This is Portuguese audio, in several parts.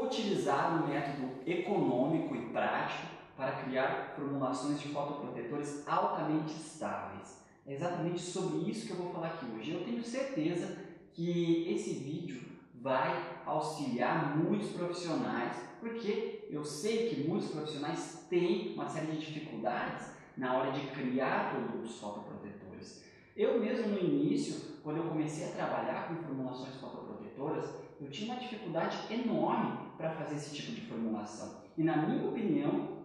Vou utilizar um método econômico e prático para criar formulações de fotoprotetores altamente estáveis. É exatamente sobre isso que eu vou falar aqui hoje. Eu tenho certeza que esse vídeo vai auxiliar muitos profissionais, porque eu sei que muitos profissionais têm uma série de dificuldades na hora de criar produtos fotoprotetores. Eu mesmo no início, quando eu comecei a trabalhar com formulações fotoprotetoras, eu tinha uma dificuldade enorme para fazer esse tipo de formulação. E na minha opinião,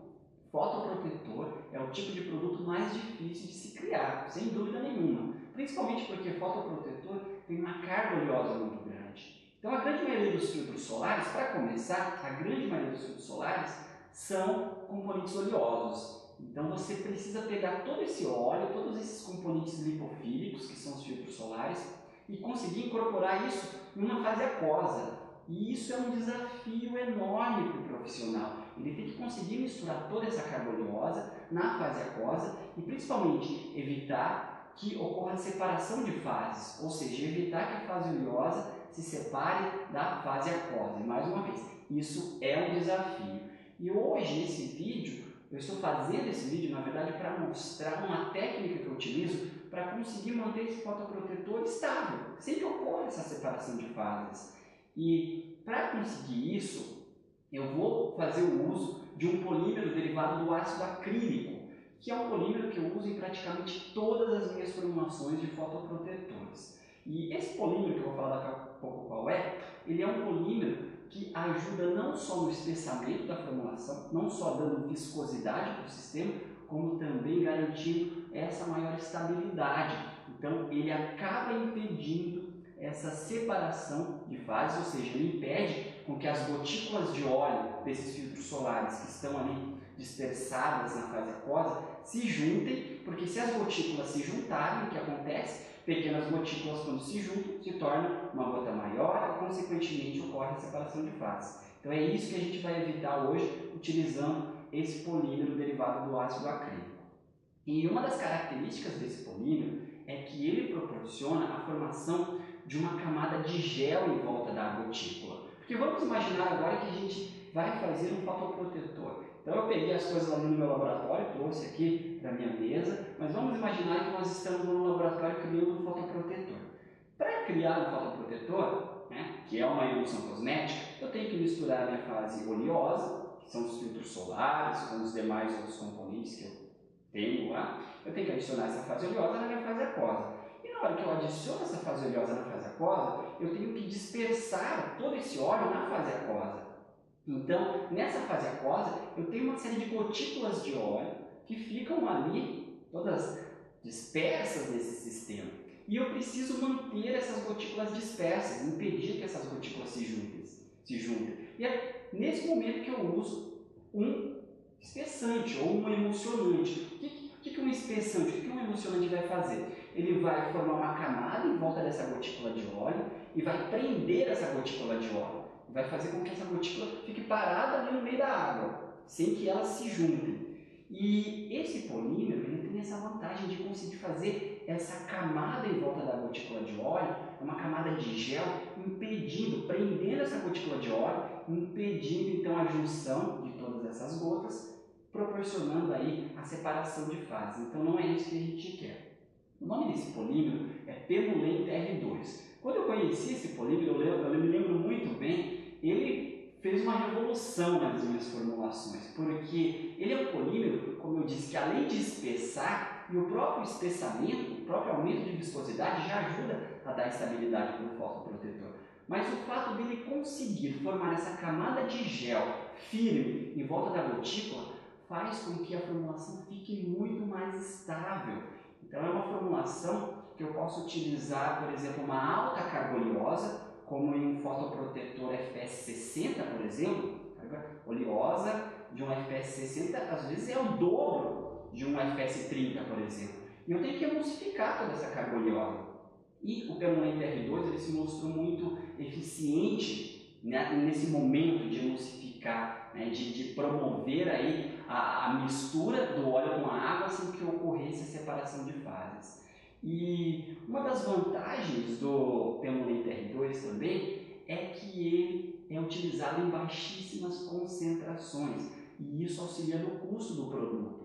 fotoprotetor é o tipo de produto mais difícil de se criar, sem dúvida nenhuma. Principalmente porque fotoprotetor tem uma carga oleosa muito grande. Então a grande maioria dos filtros solares, para começar, a grande maioria dos filtros solares são componentes oleosos. Então você precisa pegar todo esse óleo, todos esses componentes lipofílicos, que são os filtros solares, e conseguir incorporar isso em uma fase aquosa. E isso é um desafio enorme para o profissional. Ele tem que conseguir misturar toda essa carga oleosa na fase aquosa e principalmente evitar que ocorra separação de fases, ou seja, evitar que a fase oleosa se separe da fase aquosa. E mais uma vez, isso é um desafio. E hoje, nesse vídeo, eu estou fazendo esse vídeo, na verdade, para mostrar uma técnica que eu utilizo para conseguir manter esse fotoprotetor estável, sem que ocorra essa separação de fases. E para conseguir isso, eu vou fazer o uso de um polímero derivado do ácido acrílico, que é um polímero que eu uso em praticamente todas as minhas formulações de fotoprotetores. E esse polímero, que eu vou falar daqui a pouco qual é, ele é um polímero que ajuda não só no espessamento da formulação, não só dando viscosidade para o sistema, como também garantindo essa maior estabilidade. Então ele acaba impedindo essa separação de fases, ou seja, ele impede com que as gotículas de óleo desses filtros solares que estão ali dispersadas na fase aquosa se juntem, porque se as gotículas se juntarem, o que acontece? Pequenas gotículas, quando se juntam, se tornam uma gota maior e, consequentemente, ocorre a separação de fases. Então é isso que a gente vai evitar hoje utilizando esse polímero derivado do ácido acrílico. E uma das características desse polímero é que ele proporciona a formação de uma camada de gel em volta da gotícula. Porque vamos imaginar agora que a gente vai fazer um fotoprotetor. Então eu peguei as coisas lá no meu laboratório, trouxe aqui para a minha mesa, mas vamos imaginar que nós estamos no laboratório criando um fotoprotetor. Para criar um fotoprotetor, que é uma emulsão cosmética, eu tenho que misturar a minha fase oleosa, que são os filtros solares, com os demais outros componentes que eu tenho lá. Eu tenho que adicionar essa fase oleosa na minha fase aquosa. E na hora que eu adiciono essa fase oleosa na fase aquosa, eu tenho que dispersar todo esse óleo na fase aquosa. Então, nessa fase aquosa, eu tenho uma série de gotículas de óleo que ficam ali, todas dispersas nesse sistema. E eu preciso manter essas gotículas dispersas, impedir que essas gotículas se juntem. E é nesse momento que eu uso um espessante ou um emulsionante. O que um espessante, o que um emulsionante vai fazer? Ele vai formar uma camada em volta dessa gotícula de óleo e vai prender essa gotícula de óleo. Vai fazer com que essa gotícula fique parada ali no meio da água, sem que elas se juntem. E esse polímero ele tem essa vantagem de conseguir fazer essa camada em volta da gotícula de óleo, uma camada de gel, impedindo, prendendo essa gotícula de óleo, impedindo então a junção de todas essas gotas, proporcionando aí a separação de fases. Então não é isso que a gente quer. O nome desse polímero é Pemolente R2. Quando eu conheci esse polímero, eu me lembro muito bem, ele fez uma revolução nas minhas formulações, porque ele é um polímero, como eu disse, que além de espessar, e o próprio espessamento, o próprio aumento de viscosidade já ajuda a dar estabilidade para o fotoprotetor. Mas o fato dele conseguir formar essa camada de gel firme em volta da gotícula faz com que a formulação fique muito mais estável. Então é uma formulação que eu posso utilizar, por exemplo, uma alta carga oleosa, como em um fotoprotetor FPS 60, por exemplo. Carga oleosa de um FPS 60 às vezes é o dobro de um FPS 30, por exemplo. E eu tenho que emulsificar toda essa carga oleosa. E o Pemolente R2 ele se mostrou muito eficiente, né, nesse momento de emulsificar, né, de promover aí a mistura do óleo com a água sem que ocorresse a separação de fases. E uma das vantagens do Pemolente R2 também é que ele é utilizado em baixíssimas concentrações e isso auxilia no custo do produto.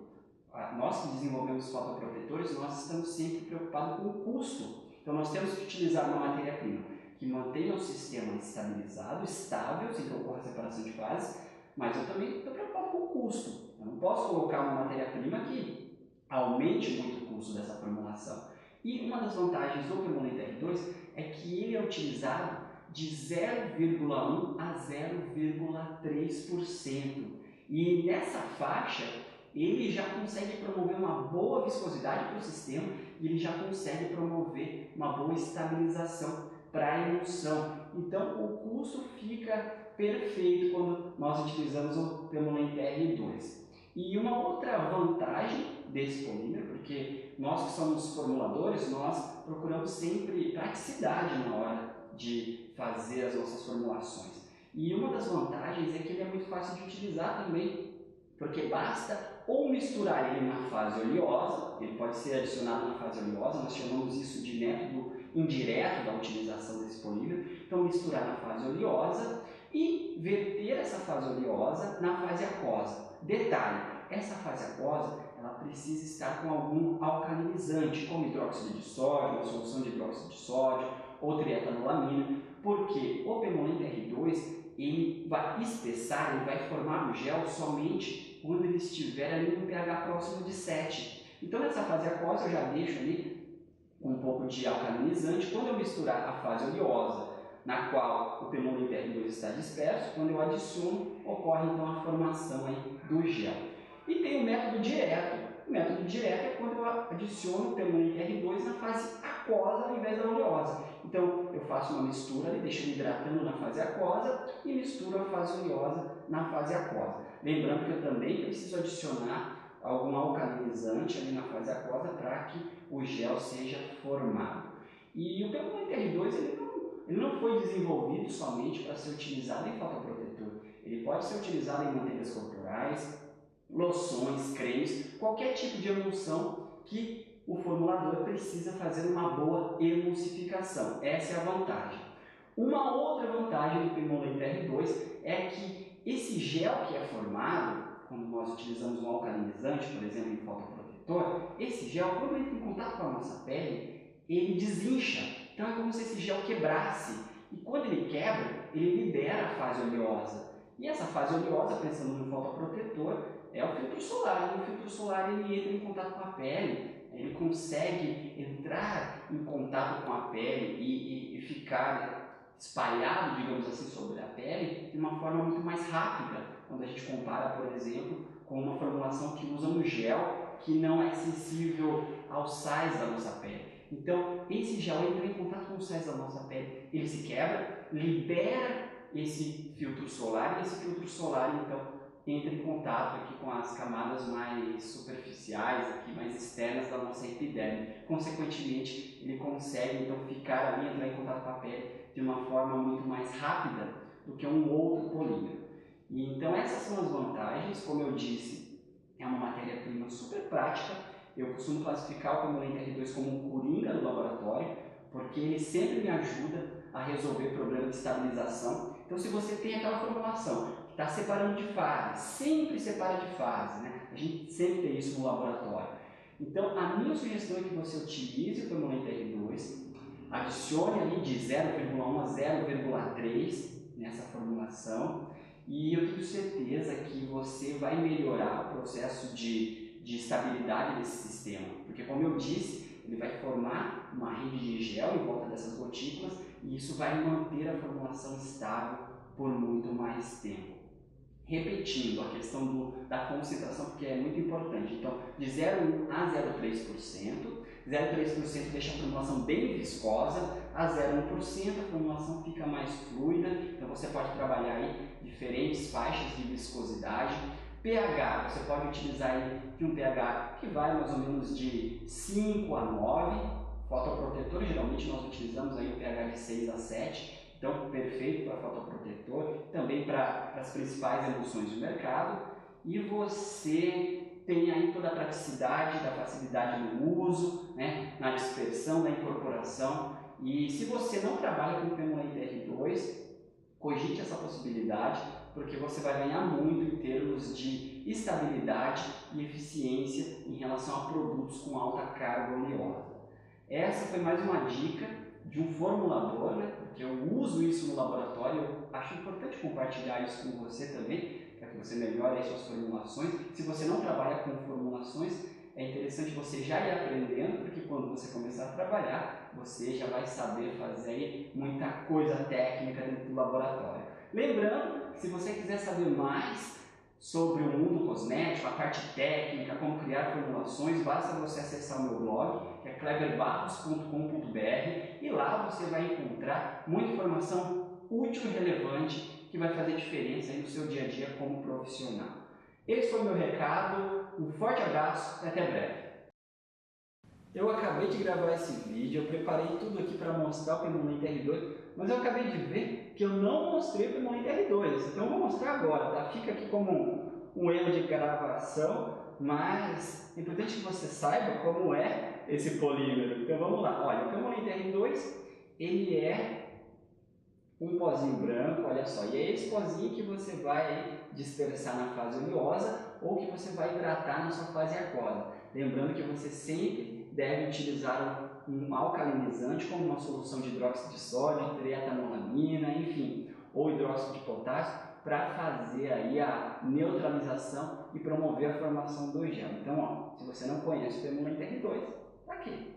Nós que desenvolvemos fotoprotetores, nós estamos sempre preocupados com o custo. Então nós temos que utilizar uma matéria-prima que mantenha o sistema estabilizado, estável, sem que ocorra separação de fases, mas eu também estou preocupado com o custo. Eu não posso colocar uma matéria-prima que aumente muito o custo dessa formulação. E uma das vantagens do Permanente R2 é que ele é utilizado de 0,1 a 0,3%. E nessa faixa, ele já consegue promover uma boa viscosidade para o sistema e ele já consegue promover uma boa estabilização para a emulsão. Então, o custo fica perfeito quando nós utilizamos o Permanente R2. E uma outra vantagem desse polímero, porque nós que somos formuladores, nós procuramos sempre praticidade na hora de fazer as nossas formulações. E uma das vantagens é que ele é muito fácil de utilizar também, porque basta ou misturar ele na fase oleosa, ele pode ser adicionado na fase oleosa, nós chamamos isso de método indireto da utilização desse polímero, então misturar na fase oleosa e verter essa fase oleosa na fase aquosa. Detalhe, essa fase aquosa ela precisa estar com algum alcalinizante, como hidróxido de sódio, uma solução de hidróxido de sódio ou trietanolamina, porque o Permanente R2 ele vai espessar, ele vai formar o gel somente quando ele estiver ali no pH próximo de 7. Então nessa fase aquosa eu já deixo ali um pouco de alcalinizante. Quando eu misturar a fase oleosa, na qual o Permanente R2 está disperso, quando eu adiciono, ocorre então a formação aí do gel. E tem o método direto. O método direto é quando eu adiciono o Permanente R2 na fase aquosa ao invés da oleosa. Então eu faço uma mistura ali, deixo ele hidratando na fase aquosa e misturo a fase oleosa na fase aquosa. Lembrando que eu também preciso adicionar algum alcalinizante ali na fase aquosa para que o gel seja formado. E o Permanente R2 ele não foi desenvolvido somente para ser utilizado em fotoprotetor. Ele pode ser utilizado em manteigas corporais, loções, cremes, qualquer tipo de emulsão que o formulador precisa fazer uma boa emulsificação. Essa é a vantagem. Uma outra vantagem do Permanente R2 é que esse gel que é formado, quando nós utilizamos um alcalinizante, por exemplo, em fotoprotetor, esse gel, quando entra em contato com a nossa pele, ele desincha. Então é como se esse gel quebrasse. E quando ele quebra, ele libera a fase oleosa. E essa fase oleosa, pensando no fotoprotetor, é o filtro solar. E o filtro solar ele entra em contato com a pele, ele consegue entrar em contato com a pele e ficar espalhado, digamos assim, sobre a pele de uma forma muito mais rápida, quando a gente compara, por exemplo, com uma formulação que usa um gel que não é sensível aos sais da nossa pele. Então, esse gel entra em contato com os sais da nossa pele, ele se quebra, libera esse filtro solar e esse filtro solar, então, entra em contato aqui com as camadas mais superficiais, aqui, mais externas da nossa epiderme. Consequentemente, ele consegue então ficar ali, entrar em contato com a pele de uma forma muito mais rápida do que um outro polímero. E, então essas são as vantagens. Como eu disse, é uma matéria-prima super prática. Eu costumo classificar o Permanente R2 como um coringa do laboratório, porque ele sempre me ajuda a resolver problema de estabilização. Então, se você tem aquela formulação que está separando de fase, sempre separa de fase, né? A gente sempre tem isso no laboratório. Então, a minha sugestão é que você utilize o Permanente R2, adicione ali de 0,1 a 0,3 nessa formulação e eu tenho certeza que você vai melhorar o processo de estabilidade desse sistema, porque como eu disse, ele vai formar uma rede de gel em volta dessas gotículas e isso vai manter a formulação estável por muito mais tempo. Repetindo a questão da concentração, porque é muito importante. Então, de 0,1 a 0,3%, 0,3% deixa a formulação bem viscosa, a 0,1% a formulação fica mais fluida, então você pode trabalhar aí diferentes faixas de viscosidade. pH, você pode utilizar aí de um pH que vai mais ou menos de 5 a 9, fotoprotetor, geralmente nós utilizamos aí um pH de 6 a 7, então perfeito para fotoprotetor, também para as principais emulsões do mercado, e você tem aí toda a praticidade, da facilidade no uso, né, na dispersão, na incorporação, e se você não trabalha com o Permanente R2, cogite essa possibilidade, porque você vai ganhar muito em termos de estabilidade e eficiência em relação a produtos com alta carga oleosa. Essa foi mais uma dica de um formulador, né? Porque eu uso isso no laboratório, eu acho importante compartilhar isso com você também, para que você melhore as suas formulações. Se você não trabalha com formulações, é interessante você já ir aprendendo, porque quando você começar a trabalhar, você já vai saber fazer muita coisa técnica dentro do laboratório. Lembrando que se você quiser saber mais sobre o mundo cosmético, a parte técnica, como criar formulações, basta você acessar o meu blog, que é kleberbarros.com.br, e lá você vai encontrar muita informação útil e relevante que vai fazer diferença aí no seu dia a dia como profissional. Esse foi o meu recado, um forte abraço e até breve. Eu acabei de gravar esse vídeo, eu preparei tudo aqui para mostrar o Premolente R2, mas eu acabei de ver que eu não mostrei o Premolente R2, então eu vou mostrar agora, tá? Fica aqui como um erro de gravação, mas é importante que você saiba como é esse polímero. Então vamos lá, olha, o Premolente R2, ele é um pozinho branco, olha só, e é esse pozinho que você vai dispersar na fase oleosa ou que você vai hidratar na sua fase aquosa. Lembrando que você sempre deve utilizar um alcalinizante como uma solução de hidróxido de sódio, trietanolamina, enfim, ou hidróxido de potássio, para fazer aí a neutralização e promover a formação do gel. Então, ó, se você não conhece o Premolente R2, tá aqui.